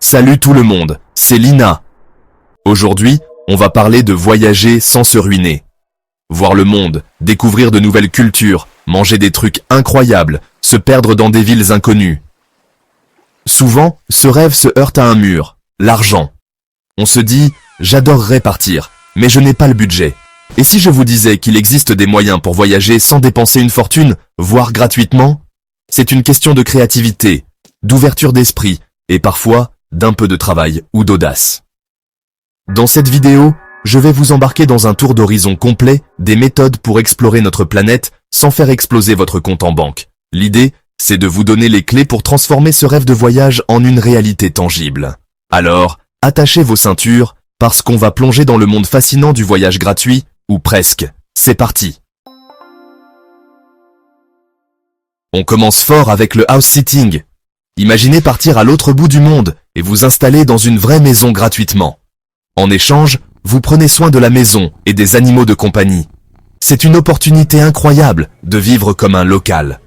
Salut tout le monde, c'est Lina. Aujourd'hui, on va parler de voyager sans se ruiner. Voir le monde, découvrir de nouvelles cultures, manger des trucs incroyables, se perdre dans des villes inconnues. Souvent, ce rêve se heurte à un mur, l'argent. On se dit, j'adorerais partir, mais je n'ai pas le budget. Et si je vous disais qu'il existe des moyens pour voyager sans dépenser une fortune, voire gratuitement? C'est une question de créativité, d'ouverture d'esprit, et parfois, d'un peu de travail ou d'audace. Dans cette vidéo, je vais vous embarquer dans un tour d'horizon complet des méthodes pour explorer notre planète sans faire exploser votre compte en banque. L'idée, c'est de vous donner les clés pour transformer ce rêve de voyage en une réalité tangible. Alors, attachez vos ceintures, parce qu'on va plonger dans le monde fascinant du voyage gratuit, ou presque. C'est parti! On commence fort avec le house sitting. Imaginez partir à l'autre bout du monde et vous installer dans une vraie maison gratuitement. En échange, vous prenez soin de la maison et des animaux de compagnie. C'est une opportunité incroyable de vivre comme un local.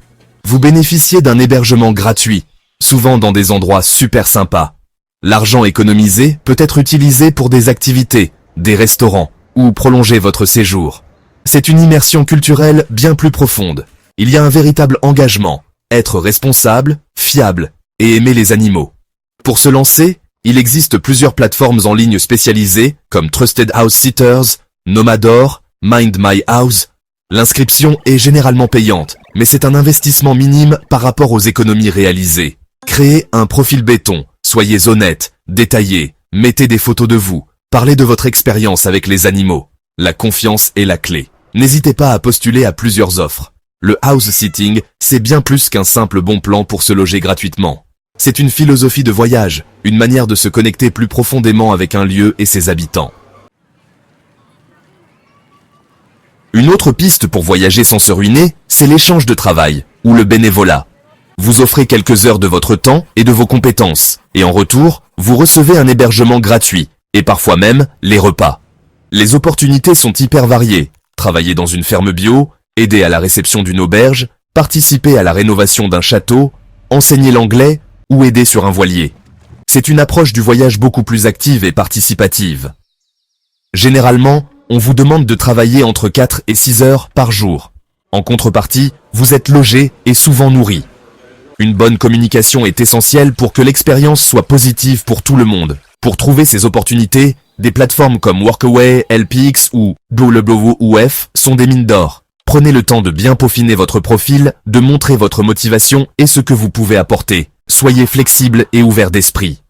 Vous bénéficiez d'un hébergement gratuit, souvent dans des endroits super sympas. L'argent économisé peut être utilisé pour des activités, des restaurants ou prolonger votre séjour. C'est une immersion culturelle bien plus profonde. Il y a un véritable engagement, être responsable, fiable et aimer les animaux. Pour se lancer, il existe plusieurs plateformes en ligne spécialisées comme Trusted House Sitters, Nomador, Mind My House. L'inscription est généralement payante, mais c'est un investissement minime par rapport aux économies réalisées. Créez un profil béton, soyez honnête, détaillé, mettez des photos de vous, parlez de votre expérience avec les animaux. La confiance est la clé. N'hésitez pas à postuler à plusieurs offres. Le house sitting, c'est bien plus qu'un simple bon plan pour se loger gratuitement. C'est une philosophie de voyage, une manière de se connecter plus profondément avec un lieu et ses habitants. Une autre piste pour voyager sans se ruiner, c'est l'échange de travail, ou le bénévolat. Vous offrez quelques heures de votre temps et de vos compétences, et en retour, vous recevez un hébergement gratuit, et parfois même les repas. Les opportunités sont hyper variées. Travailler dans une ferme bio, aider à la réception d'une auberge, participer à la rénovation d'un château, enseigner l'anglais ou aider sur un voilier. C'est une approche du voyage beaucoup plus active et participative. Généralement, on vous demande de travailler entre 4 et 6 heures par jour. En contrepartie, vous êtes logé et souvent nourri. Une bonne communication est essentielle pour que l'expérience soit positive pour tout le monde. Pour trouver ces opportunités, des plateformes comme Workaway, LPX ou WWF sont des mines d'or. Prenez le temps de bien peaufiner votre profil, de montrer votre motivation et ce que vous pouvez apporter. Soyez flexible et ouvert d'esprit.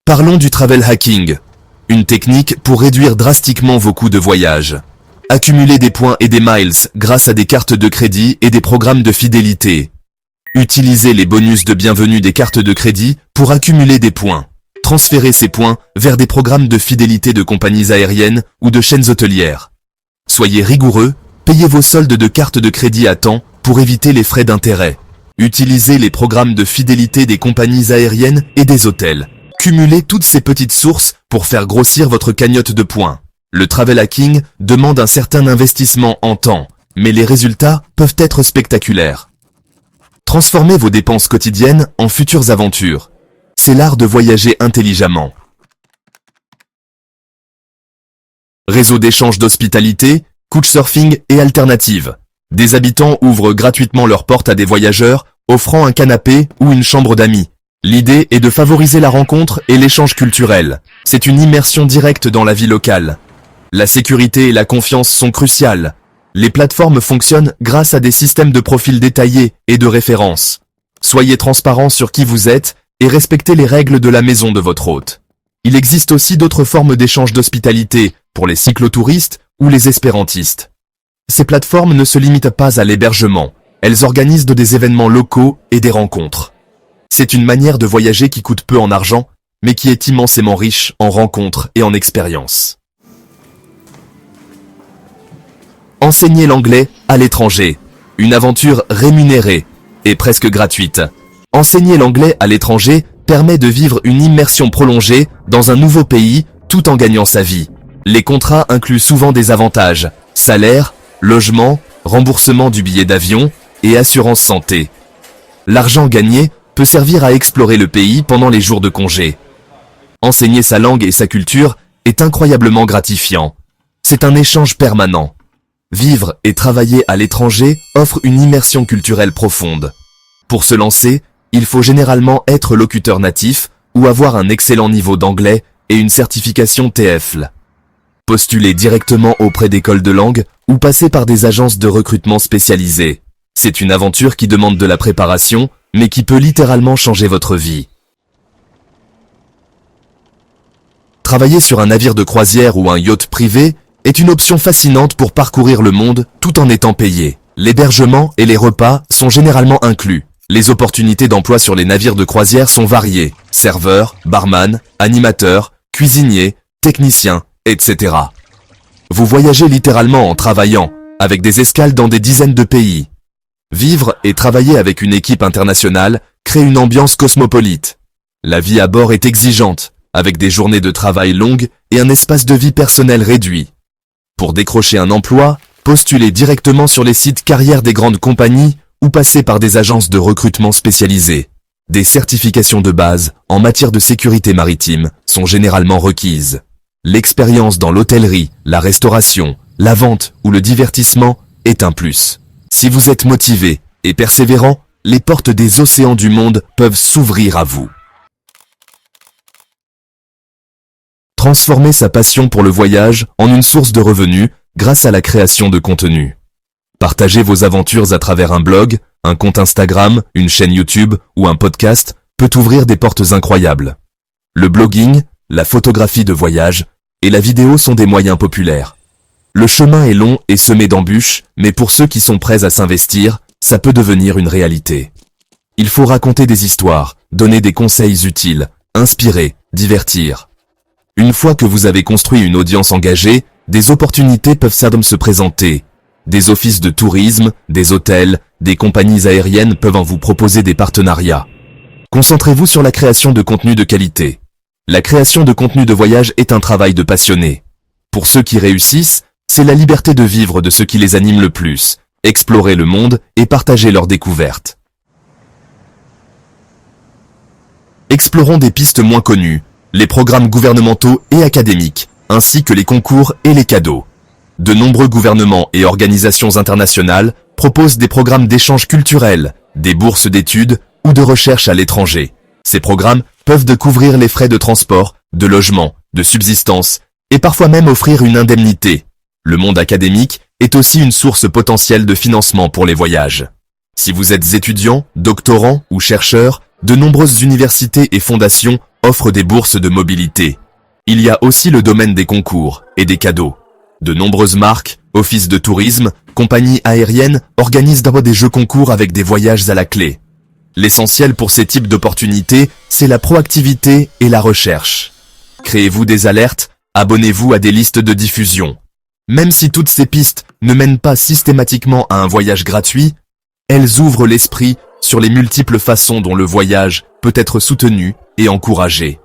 Parlons du travel hacking, une technique pour réduire drastiquement vos coûts de voyage. Accumulez des points et des miles grâce à des cartes de crédit et des programmes de fidélité. Utilisez les bonus de bienvenue des cartes de crédit pour accumuler des points. Transférez ces points vers des programmes de fidélité de compagnies aériennes ou de chaînes hôtelières. Soyez rigoureux, payez vos soldes de cartes de crédit à temps pour éviter les frais d'intérêt. Utilisez les programmes de fidélité des compagnies aériennes et des hôtels. Cumulez toutes ces petites sources pour faire grossir votre cagnotte de points. Le travel hacking demande un certain investissement en temps, mais les résultats peuvent être spectaculaires. Transformez vos dépenses quotidiennes en futures aventures. C'est l'art de voyager intelligemment. Réseau d'échange d'hospitalité, couchsurfing et alternatives. Des habitants ouvrent gratuitement leurs portes à des voyageurs, offrant un canapé ou une chambre d'amis. L'idée est de favoriser la rencontre et l'échange culturel. C'est une immersion directe dans la vie locale. La sécurité et la confiance sont cruciales. Les plateformes fonctionnent grâce à des systèmes de profils détaillés et de références. Soyez transparent sur qui vous êtes et respectez les règles de la maison de votre hôte. Il existe aussi d'autres formes d'échange d'hospitalité pour les cyclotouristes ou les espérantistes. Ces plateformes ne se limitent pas à l'hébergement, elles organisent des événements locaux et des rencontres. C'est une manière de voyager qui coûte peu en argent, mais qui est immensément riche en rencontres et en expériences. Enseigner l'anglais à l'étranger, une aventure rémunérée et presque gratuite. Enseigner l'anglais à l'étranger permet de vivre une immersion prolongée dans un nouveau pays tout en gagnant sa vie. Les contrats incluent souvent des avantages, salaire, logement, remboursement du billet d'avion et assurance santé. L'argent gagné peut servir à explorer le pays pendant les jours de congé. Enseigner sa langue et sa culture est incroyablement gratifiant. C'est un échange permanent. Vivre et travailler à l'étranger offre une immersion culturelle profonde. Pour se lancer, il faut généralement être locuteur natif ou avoir un excellent niveau d'anglais et une certification TEFL. Postulez directement auprès d'écoles de langue ou passez par des agences de recrutement spécialisées. C'est une aventure qui demande de la préparation, mais qui peut littéralement changer votre vie. Travailler sur un navire de croisière ou un yacht privé est une option fascinante pour parcourir le monde tout en étant payé. L'hébergement et les repas sont généralement inclus. Les opportunités d'emploi sur les navires de croisière sont variées. Serveurs, barman, animateurs, cuisiniers, techniciens, etc. Vous voyagez littéralement en travaillant, avec des escales dans des dizaines de pays. Vivre et travailler avec une équipe internationale crée une ambiance cosmopolite. La vie à bord est exigeante, avec des journées de travail longues et un espace de vie personnel réduit. Pour décrocher un emploi, postulez directement sur les sites carrières des grandes compagnies ou passez par des agences de recrutement spécialisées. Des certifications de base en matière de sécurité maritime sont généralement requises. L'expérience dans l'hôtellerie, la restauration, la vente ou le divertissement est un plus. Si vous êtes motivé et persévérant, les portes des océans du monde peuvent s'ouvrir à vous. Transformez sa passion pour le voyage en une source de revenus grâce à la création de contenu. Partagez vos aventures à travers un blog, un compte Instagram, une chaîne YouTube ou un podcast peut ouvrir des portes incroyables. Le blogging, la photographie de voyage et la vidéo sont des moyens populaires. Le chemin est long et semé d'embûches, mais pour ceux qui sont prêts à s'investir, ça peut devenir une réalité. Il faut raconter des histoires, donner des conseils utiles, inspirer, divertir. Une fois que vous avez construit une audience engagée, des opportunités peuvent se présenter. Des offices de tourisme, des hôtels, des compagnies aériennes peuvent en vous proposer des partenariats. Concentrez-vous sur la création de contenu de qualité. La création de contenu de voyage est un travail de passionné. Pour ceux qui réussissent, c'est la liberté de vivre de ce qui les anime le plus, explorer le monde et partager leurs découvertes. Explorons des pistes moins connues, les programmes gouvernementaux et académiques, ainsi que les concours et les cadeaux. De nombreux gouvernements et organisations internationales proposent des programmes d'échange culturel, des bourses d'études ou de recherche à l'étranger. Ces programmes peuvent couvrir les frais de transport, de logement, de subsistance et parfois même offrir une indemnité. Le monde académique est aussi une source potentielle de financement pour les voyages. Si vous êtes étudiant, doctorant ou chercheur, de nombreuses universités et fondations offrent des bourses de mobilité. Il y a aussi le domaine des concours et des cadeaux. De nombreuses marques, offices de tourisme, compagnies aériennes organisent d'abord des jeux concours avec des voyages à la clé. L'essentiel pour ces types d'opportunités, c'est la proactivité et la recherche. Créez-vous des alertes, abonnez-vous à des listes de diffusion. Même si toutes ces pistes ne mènent pas systématiquement à un voyage gratuit, elles ouvrent l'esprit sur les multiples façons dont le voyage peut être soutenu et encouragé.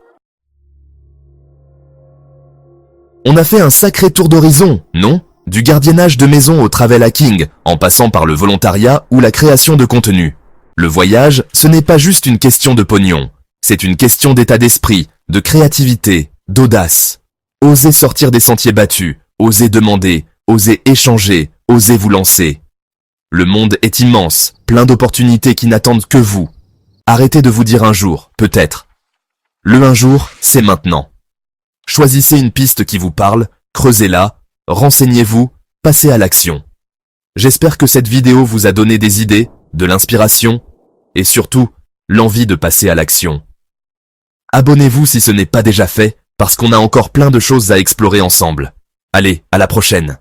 On a fait un sacré tour d'horizon, non? Du gardiennage de maison au travel hacking, en passant par le volontariat ou la création de contenu. Le voyage, ce n'est pas juste une question de pognon. C'est une question d'état d'esprit, de créativité, d'audace. Osez sortir des sentiers battus, osez demander, osez échanger, osez vous lancer. Le monde est immense, plein d'opportunités qui n'attendent que vous. Arrêtez de vous dire un jour, peut-être. Le un jour, c'est maintenant. Choisissez une piste qui vous parle, creusez-la, renseignez-vous, passez à l'action. J'espère que cette vidéo vous a donné des idées, de l'inspiration, et surtout, l'envie de passer à l'action. Abonnez-vous si ce n'est pas déjà fait, parce qu'on a encore plein de choses à explorer ensemble. Allez, à la prochaine.